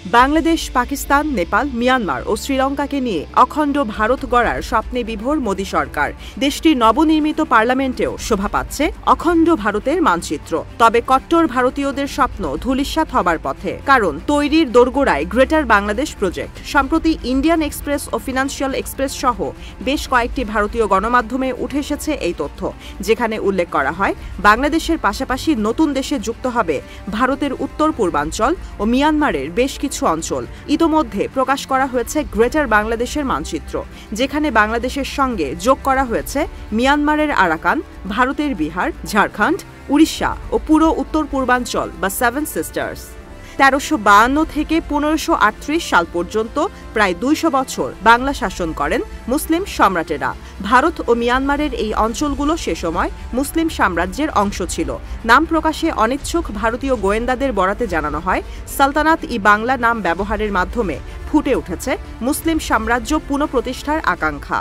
Bangladesh, Pakistan, Nepal, Myanmar ও শ্রীলঙ্কাকে নিয়ে অখণ্ড ভারত গড়ার স্বপ্নে বিভোর মোদী সরকার। দেশটির নবনির্মিত পার্লামেন্টেও শোভা পাচ্ছে অখণ্ড ভারতের মানচিত্র। তবে কট্টর ভারতীয়দের স্বপ্ন ধূলিসাৎ হবার পথে, কারণ তৈরির দোরগোড়ায় গ্রেটার বাংলাদেশ প্রজেক্ট। সম্প্রতি ইন্ডিয়ান এক্সপ্রেস ও ফিনান্সিয়াল এক্সপ্রেস সহ বেশ কয়েকটি ভারতীয় গণমাধ্যমে উঠে এসেছে এই তথ্য, যেখানে উল্লেখ করা হয় বাংলাদেশের পাশাপাশি নতুন দেশে যুক্ত হবে ভারতের উত্তর পূর্বাঞ্চল ও মিয়ানমারের বেশ কিছু অঞ্চল। ইতোমধ্যে প্রকাশ করা হয়েছে গ্রেটার বাংলাদেশের মানচিত্র, যেখানে বাংলাদেশের সঙ্গে যোগ করা হয়েছে মিয়ানমারের আরাকান, ভারতের বিহার, ঝাড়খণ্ড, উড়িষ্যা ও পুরো উত্তর পূর্বাঞ্চল বা সেভেন সিস্টার্স। ১৩৫২ থেকে ১৫৩৮ সাল পর্যন্ত প্রায় ২০০ বছর বাংলা শাসন করেন মুসলিম সম্রাটেরা। ভারত ও মিয়ানমারের এই অঞ্চলগুলো সে সময় মুসলিম সাম্রাজ্যের অংশ ছিল। নাম প্রকাশে অনিচ্ছুক ভারতীয় গোয়েন্দাদের বরাতে জানানো হয়, সালতানাত-ই-বাংলা নাম ব্যবহারের মাধ্যমে ফুটে উঠেছে মুসলিম সাম্রাজ্য পুনঃপ্রতিষ্ঠার আকাঙ্ক্ষা।